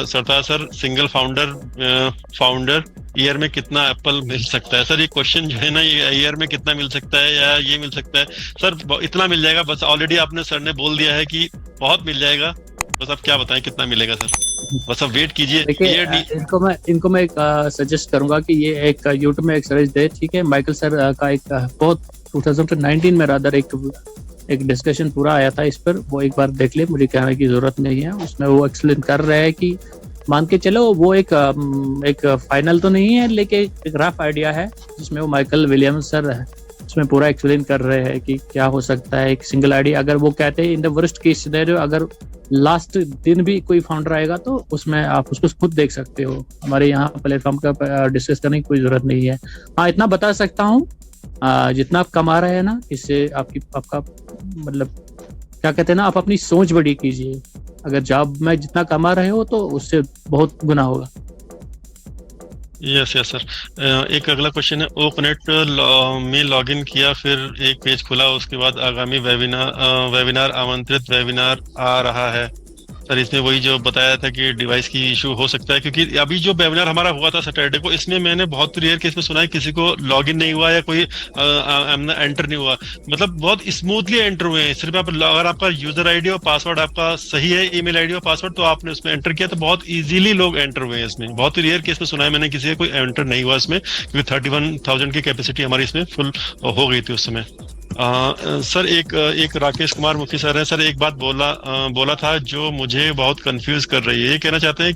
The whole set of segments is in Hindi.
सरताज सर, सिंगल फाउंडर ईयर में कितना एप्पल मिल सकता है? सर ये क्वेश्चन जो है ना, ये ईयर में कितना मिल सकता है या ये मिल सकता है, सर इतना मिल जाएगा बस। ऑलरेडी आपने सर ने बोल दिया है कि बहुत मिल जाएगा, बस आप क्या बताएं कितना मिलेगा सर, बस अब वेट कीजिए। देखिए, इनको मैं एक सजेस्ट करूंगा कि ये एक यूट्यूब में एक सर्च दे, ठीक है। माइकल सर का एक बहुत 2019 में रादर एक डिस्कशन पूरा आया था इस पर, वो एक बार देख ले, मुझे कहने की जरूरत नहीं है। उसमें वो एक्सप्लेन कर रहे हैं कि मान के चलो वो एक फाइनल तो नहीं है, लेकिन एक रफ आइडिया है जिसमें वो माइकल विलियम्स सर है, उसमें पूरा एक्सप्लेन कर रहे हैं कि क्या हो सकता है एक सिंगल आईडी। अगर वो कहते हैं in the worst case scenario, अगर लास्ट दिन भी कोई फाउंडर आएगा तो उसमें आप उसको खुद देख सकते हो। हमारे यहाँ प्लेटफॉर्म का डिस्कस करने की कोई जरूरत नहीं है। हाँ, इतना बता सकता हूँ, जितना आप कमा रहे हैं ना, इससे आपका मतलब क्या कहते हैं ना, आप अपनी सोच बड़ी कीजिए। अगर जॉब में जितना कमा रहे हो तो उससे बहुत गुना होगा। Yes sir. एक अगला क्वेश्चन है, ओ कनेक्ट में लॉगिन किया, फिर एक पेज खुला, उसके बाद आगामी वेबिनार आमंत्रित वेबिनार आ रहा है। सर इसमें वही जो बताया था कि डिवाइस की इशू हो सकता है, क्योंकि अभी जो वेबिनार हमारा हुआ था सैटरडे को, इसमें मैंने बहुत रेयर केस में सुना है किसी को लॉगिन नहीं हुआ या कोई एंटर नहीं हुआ, मतलब बहुत स्मूथली एंटर हुए हैं। सिर्फ अगर आपका यूजर आईडी और पासवर्ड आपका सही है, ईमेल आईडी और पासवर्ड, तो आपने उसमें एंटर किया तो बहुत इजीली लोग एंटर हुए हैं इसमें। बहुत रेयर केस में सुना है मैंने किसी का कोई एंटर नहीं हुआ इसमें, क्योंकि 31,000 की कैपेसिटी हमारी इसमें फुल हो गई थी उस समय। सर एक राकेश कुमार मुखी सर है सर, एक बात बोला था जो मुझे बहुत कंफ्यूज कर रही है। ये कहना चाहते हैं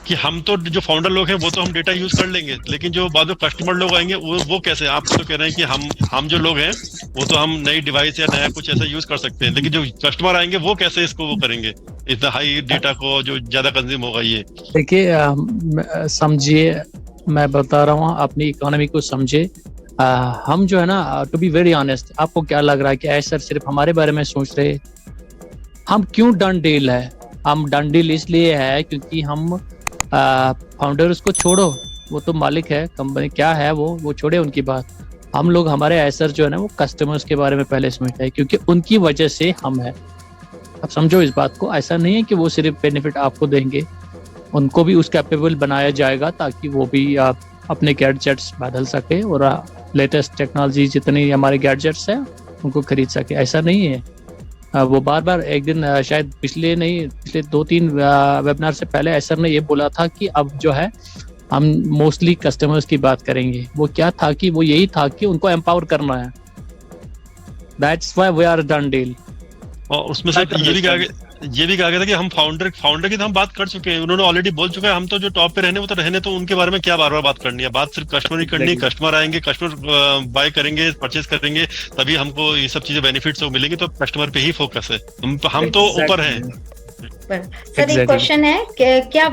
कि हम तो जो फाउंडर लोग हैं वो तो हम डेटा यूज कर लेंगे, लेकिन जो बाद में कस्टमर लोग आएंगे वो कैसे? आप तो कह रहे हैं कि हम जो लोग हैं वो तो हम नई डिवाइस या नया कुछ ऐसा यूज कर सकते हैं, लेकिन जो कस्टमर आएंगे वो कैसे इसको वो करेंगे, इतना हाई डेटा को जो ज्यादा कंज्यूम होगा? ये देखिए, समझिए, मैं बता रहा हूँ, अपनी इकोनॉमी को समझे। हम जो है ना, टू बी वेरी ऑनेस्ट, आपको क्या लग रहा है कि ऐसा सिर्फ हमारे बारे में सोच रहे? हम क्यों डन डील है? हम डन डील इसलिए है क्योंकि हम फाउंडर्स को छोड़ो, वो तो मालिक है, कंपनी क्या है वो छोड़े उनकी बात। हम लोग, हमारे ऐसर जो है ना, वो कस्टमर्स के बारे में पहले सोचते हैं, क्योंकि उनकी वजह से हम है। अब समझो इस बात को, ऐसा नहीं है कि वो सिर्फ बेनिफिट आपको देंगे, उनको भी उस कैपेबल बनाया जाएगा ताकि वो भी अपने गैजेट्स बदल सके और लेटेस्ट टेक्नोलॉजी जितनी हमारे गैजेट्स हैं उनको खरीद सके। ऐसा नहीं है। वो बार बार एक दिन शायद पिछले 2-3 वेबिनार से पहले ऐसर ने ये बोला था कि अब जो है हम मोस्टली कस्टमर्स की बात करेंगे। वो क्या था कि वो यही था कि उनको एम्पावर करना है। That's why we are done deal. और उसमें से ये भी कहा गया था कि हम फाउंडर की तो हम बात कर चुके हैं, उन्होंने ऑलरेडी बोल चुके हैं हम तो जो टॉप पे रहने वो तो रहने, तो उनके बारे में क्या बार बार बात करनी है? बात सिर्फ कस्टमर ही करनी है। कस्टमर आएंगे, कस्टमर बाय करेंगे, परचेज करेंगे, तभी हमको ये सब चीजें बेनिफिट्स मिलेंगी, तो कस्टमर पे ही फोकस है। हम तो ऊपर हैं। सर एक क्वेश्चन है, क्या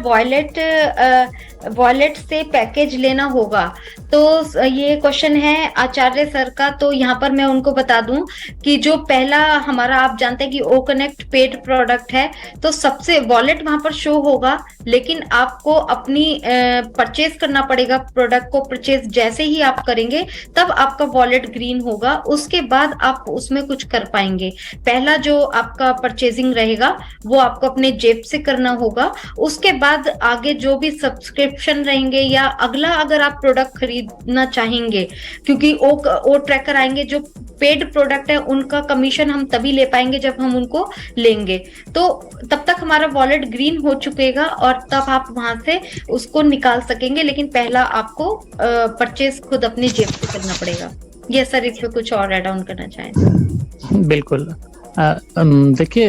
वॉलेट से पैकेज लेना होगा? तो ये क्वेश्चन है आचार्य सर का। तो यहाँ पर मैं उनको बता दूं कि जो पहला हमारा, आप जानते हैं कि ओ कनेक्ट पेड प्रोडक्ट है, तो सबसे वॉलेट वहां पर शो होगा, लेकिन आपको अपनी परचेज करना पड़ेगा। प्रोडक्ट को परचेज जैसे ही आप करेंगे तब आपका वॉलेट ग्रीन होगा, उसके बाद आप उसमें कुछ कर पाएंगे। पहला जो आपका परचेजिंग रहेगा वो आपको अपने जेब से करना होगा, उसके बाद आगे जो भी सब्सक्रिप्शन रहेंगे या अगला अगर आप प्रोडक्ट खरीदना चाहेंगे, क्योंकि वो ट्रैकर आएंगे, जो पेड प्रोडक्ट है उनका कमीशन हम तभी ले पाएंगे जब हम उनको लेंगे। तो तब तक हमारा वॉलेट ग्रीन हो चुकेगा और तब आप वहां से उसको निकाल सकेंगे, लेकिन पहला आपको परचेज खुद अपनी जेब से करना पड़ेगा। ये सर इस पे कुछ और ऐड ऑन करना चाहें? बिल्कुल। देखिए,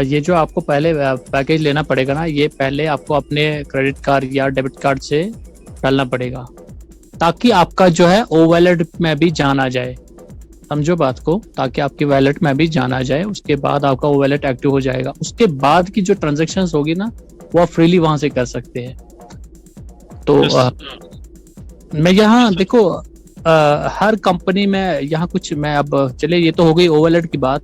ये जो आपको पहले पैकेज लेना पड़ेगा ना, ये पहले आपको अपने क्रेडिट कार्ड या डेबिट कार्ड से डालना पड़ेगा, ताकि आपका जो है ओ वॉलेट में भी जान आ जाए। समझो बात को, ताकि आपकी वॉलेट में भी जान आ जाए, उसके बाद आपका ओ वॉलेट एक्टिव हो जाएगा। उसके बाद की जो ट्रांजेक्शन्स होगी ना, वो आप फ्रीली वहां से कर सकते हैं। तो मैं यहाँ देखो, हर कंपनी में यहाँ कुछ, मैं अब चले, ये तो हो गई ओ वॉलेट की बात।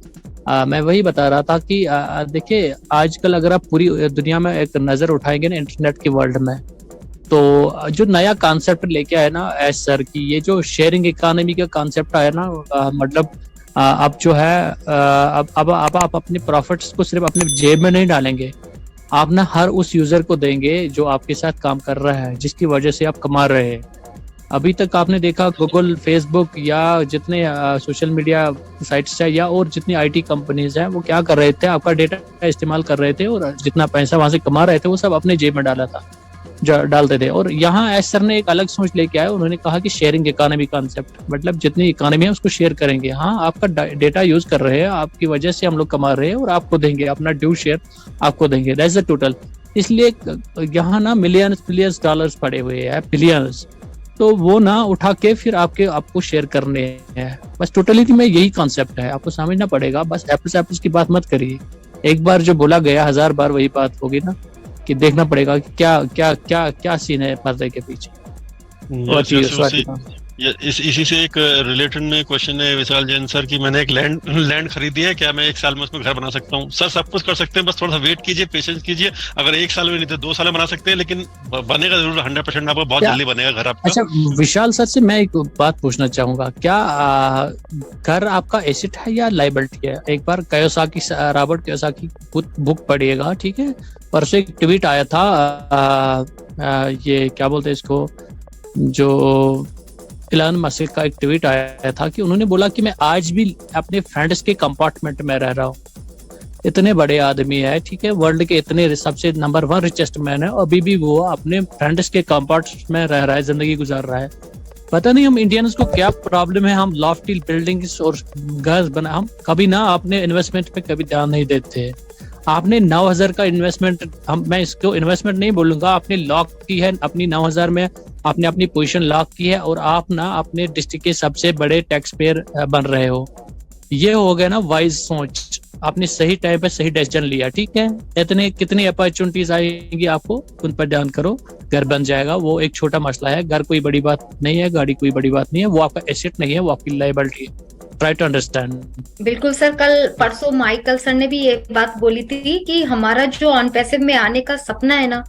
मैं वही बता रहा था कि देखिए आजकल अगर आप पूरी दुनिया में एक नजर उठाएंगे ना इंटरनेट की वर्ल्ड में, तो जो नया कॉन्सेप्ट लेके आया ना एस सर की, ये जो शेयरिंग इकोनॉमी का कॉन्सेप्ट आया ना, मतलब अब जो है अब आप अपने प्रॉफिट्स को सिर्फ अपने जेब में नहीं डालेंगे, आप ना हर उस यूजर को देंगे जो आपके साथ काम कर रहा है, जिसकी वजह से आप कमा रहे हैं। अभी तक आपने देखा गूगल, फेसबुक या जितने सोशल मीडिया साइट्स है या और जितनी आईटी कंपनीज हैं, वो क्या कर रहे थे, आपका डेटा इस्तेमाल कर रहे थे और जितना पैसा वहां से कमा रहे थे वो सब अपने जेब में डालते थे। और यहाँ एस सर ने एक अलग सोच लेके आए, उन्होंने कहा कि शेयरिंग इकोनॉमी कॉन्सेप्ट, मतलब जितनी इकोनॉमी है उसको शेयर करेंगे। हाँ, आपका डेटा यूज कर रहे हैं, आपकी वजह से हम लोग कमा रहे हैं और आपको देंगे, अपना ड्यू शेयर आपको देंगे, दैट्स द टोटल। इसलिए यहाँ ना बिलियंस डॉलर्स पड़े हुए हैं, बिलियंस, तो वो ना उठा के फिर आपको शेयर करने हैं, बस टोटली में यही कॉन्सेप्ट है, आपको समझना पड़ेगा। बस एप्पल्स की बात मत करिए, एक बार जो बोला गया 1000 बार वही बात होगी ना, कि देखना पड़ेगा कि क्या सीन है पर्दे के पीछे। इसी से एक रिलेटेड में क्वेश्चन है विशाल जैन सर की, मैंने एक लैंड खरीदी है, क्या मैं 1 साल में उसमें घर बना सकता हूँ? सर सब कुछ कर सकते हैं, बस थोड़ा सा वेट कीजिए, पेशेंस कीजिए। अगर 1 साल में नहीं तो 2 साल में बना सकते हैं, लेकिन बनेगा जरूर 100%, आपको बहुत जल्दी बनेगा घर आपका। अच्छा विशाल सर से मैं एक बात पूछना चाहूंगा, क्या घर आपका एसेट है या लायबिलिटी है? एक बार रॉबर्ट कियोसाकी बुक पढ़िएगा, ठीक है। परसों एक ट्वीट आया था, ये क्या बोलते हैं इसको, जो इलान मस्क का एक ट्वीट आया था कि उन्होंने बोला कि मैं आज भी अपने फ्रेंड्स के कंपार्टमेंट में रह रहा हूँ। इतने बड़े आदमी है, ठीक है, वर्ल्ड के इतने सबसे नंबर 1 रिचेस्ट मैन है, अभी भी वो अपने फ्रेंड्स के कंपार्टमेंट में रह रहा है, जिंदगी गुजार रहा है। पता नहीं हम इंडियंस को क्या प्रॉब्लम है, हम लॉफ्टी बिल्डिंग्स और घर बना, हम कभी ना अपने इन्वेस्टमेंट पे कभी ध्यान नहीं देते। आपने 9000 का इन्वेस्टमेंट, मैं इसको इन्वेस्टमेंट नहीं बोलूंगा, आपने लॉक की है अपनी 9000 में, आपने अपनी पोजीशन लॉक की है और आप ना अपने डिस्ट्रिक्ट के सबसे बड़े टैक्स पेयर बन रहे हो। ये हो गया ना वाइज सोच, आपने सही टाइम पे सही डिसीजन लिया, ठीक है। कितनी अपॉर्चुनिटीज आएंगी आपको, उन पर ध्यान करो, घर बन जाएगा। वो एक छोटा मसला है, घर कोई बड़ी बात नहीं है, गाड़ी कोई बड़ी बात नहीं है, वो आपका एसेट नहीं है, वो आपकी लायबिलिटी है। Try to understand. बिल्कुल सर, परसों माइकल सर ने भी ये बात बोली थी कि हमारा जो ऑन पैसिव में आने का सपना है ना,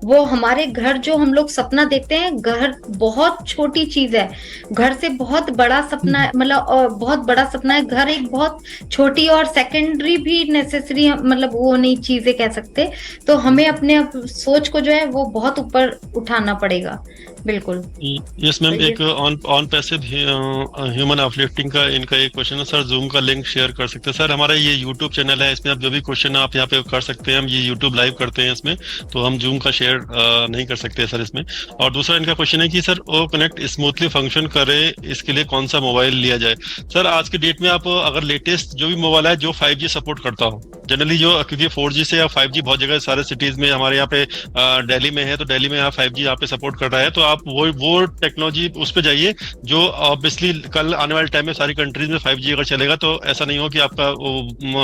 वो हमारे घर जो हम लोग सपना देखते हैं, घर बहुत छोटी चीज है, घर से बहुत बड़ा सपना है, मतलब बहुत बड़ा सपना है। घर एक बहुत छोटी और सेकेंडरी भी नेसेसरी, मतलब वो नहीं चीजें कह सकते। तो हमें अपने सोच को जो है वो बहुत ऊपर उठाना पड़ेगा। बिल्कुल यस मैम, एक ऑन पैसिव ह्यूमन अपलिफ्टिंग का इनका एक क्वेश्चन है सर, जूम का लिंक शेयर कर सकते हैं सर? हमारा ये यूट्यूब चैनल है, इसमें आप जो भी क्वेश्चन आप यहाँ पे कर सकते हैं, हम ये यूट्यूब लाइव करते हैं इसमें, तो हम जूम का शेयर नहीं कर सकते सर इसमें। और दूसरा इनका क्वेश्चन है कि सर ओ कनेक्ट स्मूथली फंक्शन करे, इसके लिए कौन सा मोबाइल लिया जाए? सर आज के डेट में आप अगर लेटेस्ट जो भी मोबाइल है जो 5G सपोर्ट करता हो, जनरली जो, क्योंकि 4G से या 5G बहुत जगह सारे सिटीज में, हमारे यहाँ पे दिल्ली में है तो दिल्ली में यहाँ 5G यहाँ पे सपोर्ट कर रहा है, तो आप वो टेक्नोलॉजी उस पे जाइए जो ऑब्वियसली कल आने वाले टाइम में सारी कंट्रीज में 5G अगर चलेगा तो ऐसा नहीं हो कि आपका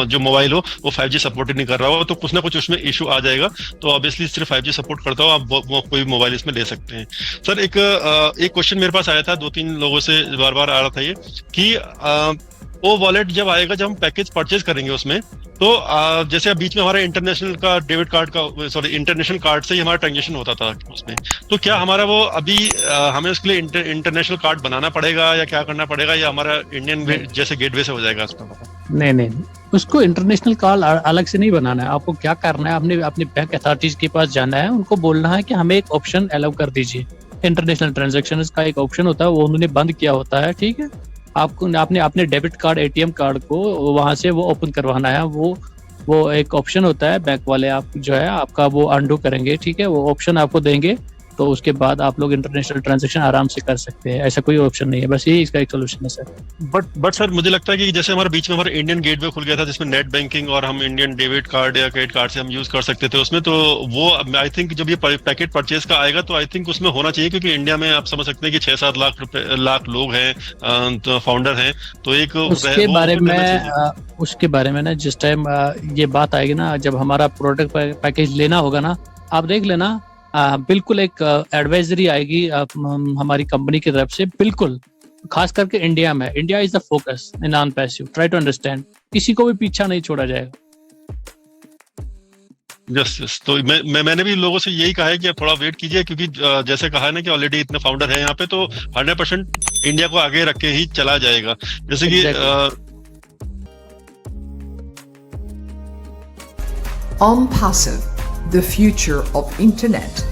जो मोबाइल हो वो 5G सपोर्ट ही नहीं कर रहा हो, तो कुछ ना कुछ उसमें इशू आ जाएगा। तो ऑब्वियसली सिर्फ 5G सपोर्ट करता हो आप कोई मोबाइल इसमें ले सकते हैं। सर एक क्वेश्चन मेरे पास आया था, 2-3 लोगों से बार बार आ रहा था ये कि वो वॉलेट जब आएगा, जब हम पैकेज परचेज करेंगे उसमें, तो जैसे अब बीच में हमारा इंटरनेशनल का डेबिट कार्ड का, सॉरी इंटरनेशनल कार्ड से ही हमारा ट्रांजेक्शन होता था उसमें, तो क्या हमारा वो अभी हमें उसके लिए इंटरनेशनल कार्ड बनाना पड़ेगा या क्या करना पड़ेगा, या हमारा इंडियन जैसे गेटवे से हो जाएगा उसका? नहीं, उसको इंटरनेशनल कार्ड अलग से नहीं बनाना है। आपको क्या करना है, आपने अपने बैंक अथॉरिटीज के पास जाना है, उनको बोलना है कि हमें एक ऑप्शन अलाउ कर दीजिए, इंटरनेशनल ट्रांजेक्शन का एक ऑप्शन होता है, वो उन्होंने बंद किया होता है, ठीक है। आपने अपने डेबिट कार्ड, एटीएम कार्ड को वहां से वो ओपन करवाना है, वो एक ऑप्शन होता है, बैंक वाले आप जो है आपका वो अंडू करेंगे, ठीक है, वो ऑप्शन आपको देंगे, तो उसके बाद आप लोग इंटरनेशनल ट्रांजैक्शन आराम से कर सकते हैं। ऐसा कोई ऑप्शन नहीं है, बस यही इसका एक सोल्यूशन है सर। बट सर मुझे लगता है कि जैसे हमारे बीच में हमारा इंडियन गेटवे खुल गया था जिसमें नेट बैंकिंग और हम इंडियन डेबिट कार्ड या क्रेडिट कार्ड से हम यूज कर सकते थे उसमें, तो वो आई थिंक जब ये पैकेट परचेज का आएगा तो आई थिंक उसमें होना चाहिए, क्योंकि इंडिया में आप समझ सकते हैं कि 6-7 लाख लोग हैं, तो फाउंडर हैं, तो एक उसके बारे में ना जिस टाइम ये बात आएगी ना, जब हमारा प्रोडक्ट पैकेज लेना होगा ना, आप देख लेना, बिल्कुल एक एडवाइजरी आएगी हमारी कंपनी की तरफ से, बिल्कुल खास करके इंडिया में, India is the focus in non passive, try to understand, किसी को भी पीछा नहीं छोड़ा जाएगा। यस यस, तो मैंने भी लोगों से यही कहा है कि आप थोड़ा वेट कीजिए, क्योंकि जैसे कहा है ना कि ऑलरेडी इतने फाउंडर हैं यहाँ पे, तो 100% इंडिया को आगे रख के ही चला जाएगा। जैसे कि OnPassive, the future of internet.